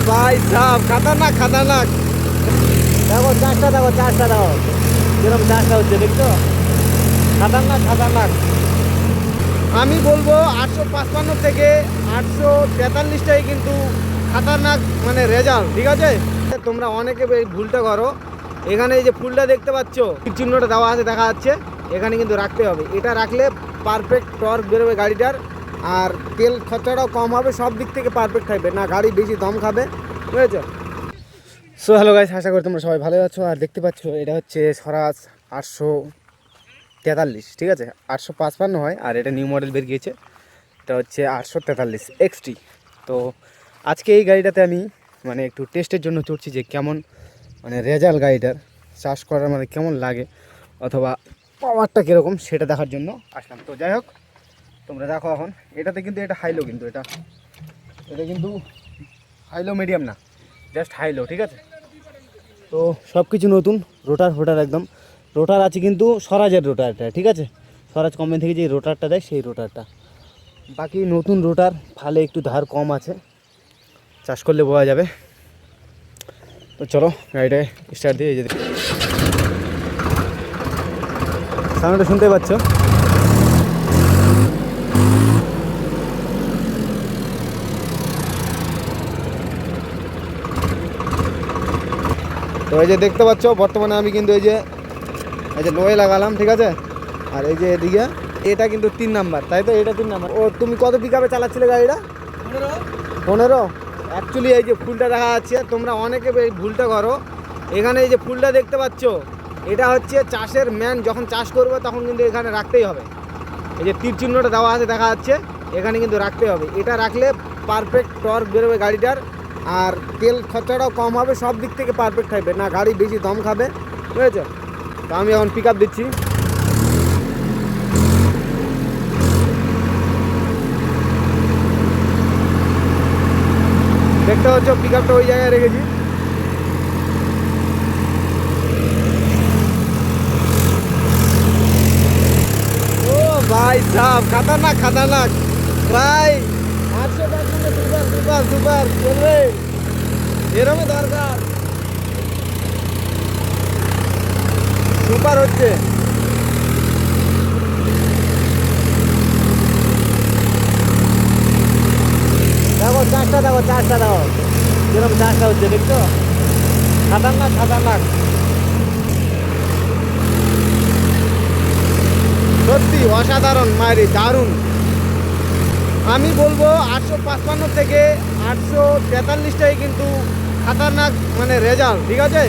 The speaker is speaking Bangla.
ভাই সাহেব খাতারনাক খাতারনাক। দেখো চাষটা, দেখো চাষটা, দেখো যেরকম চাষটা হচ্ছে, দেখছো? খাতারনাক খাতারনাক। আমি বলবো 855 থেকে 843টাই কিন্তু খাতারনাক মানে রেজাল্ট, ঠিক আছে? তোমরা অনেকে এই ভুলটা করো। এখানে এই যে ফুলটা দেখতে পাচ্ছ, চিহ্নটা দেওয়া আছে, দেখা যাচ্ছে, এখানে কিন্তু রাখতে হবে। এটা রাখলে পারফেক্ট টর্ক বেরোবে গাড়িটার, আর তেল খরচাটাও কম হবে, সব দিক থেকে পারফেক্ট থাকবে না, গাড়ি বেশি দম খাবে, বুঝেছো? সো হ্যালো গাইস, আশা করি তোমরা সবাই ভালো আছো। আর দেখতে পাচ্ছ এটা হচ্ছে স্বরাজ 843, ঠিক আছে? 855 হয়, আর এটা নিউ মডেল বের গিয়েছে, এটা হচ্ছে 843 এক্সটি। তো আজকে এই গাড়িটাতে আমি মানে একটু টেস্টের জন্য চড়ছি, যে কেমন মানে রেজাল্ট গাড়িটার চাষ করার মানে কেমন লাগে, অথবা পাওয়ারটা কীরকম সেটা দেখার জন্য আসলাম। তো যাই হোক, তোমরা দেখো এখন এটাতে কিন্তু এটা হাইলো, কিন্তু এটা কিন্তু হাইলো মিডিয়াম না, জাস্ট হাইলো, ঠিক আছে? তো সব কিছু নতুন, রোটার ফোটার একদম, রোটার আছে কিন্তু স্বরাজের রোটারটা, ঠিক আছে? স্বরাজ কোম্পানি থেকে যে রোটারটা দেয় সেই রোটারটা, বাকি নতুন রোটার, ফালে একটু ধার কম আছে, চাষ করলে বোঝা যাবে। তো চলো গাড়িটায় স্টার্ট দিয়ে যেতে, সাউন্ডটা শুনতে পাচ্ছ? তো এই যে দেখতে পাচ্ছ, বর্তমানে আমি কিন্তু এই যে লোয়ে লাগালাম, ঠিক আছে? আর এই যে এদিকে এটা কিন্তু 3 নাম্বার, তাই তো? এটা 3 নাম্বার। ও তুমি কত পিকআপে চালাচ্ছিলে গাড়িটা? 15। অ্যাকচুয়ালি এই যে ফুলটা দেখা যাচ্ছে, তোমরা অনেকে এই ভুলটা করো। এখানে এই যে ফুলটা দেখতে পাচ্ছ, এটা হচ্ছে চাষের ম্যান, যখন চাষ করবে তখন কিন্তু এখানে রাখতেই হবে। এই যে তীর চিহ্নটা দেওয়া আছে, দেখা যাচ্ছে, এখানে কিন্তু রাখতে হবে। এটা রাখলে পারফেক্ট টর্ক বেরোবে গাড়িটার, আর তেল খরচাটাও কম হবে, সব দিক থেকে পারফেক্ট থাকবে না, গাড়ি বেশি দম খাবে, বুঝেছো? তো আমি এখন পিক আপ দিচ্ছি। দেখতে পাচ্ছ পিক আপটা ওই জায়গায় রেখেছি। ও ভাই সাহেব খাতারনাক খাতারনাক, প্রায় 800 সুপার সুপার সুপার চলবে, এরমই দরকার, সুপার হচ্ছে। দেখো চাষটা, দেখো চাষটা, দেখো যেরকম চাষটা হচ্ছে, দেখছো? খাতারনাক খাতারনাক, সত্যি অসাধারণ, মায়েরি দারুণ। আমি বলবো 855 থেকে 843টাই কিন্তু খাতারনাক মানে রেজাল্ট, ঠিক আছে?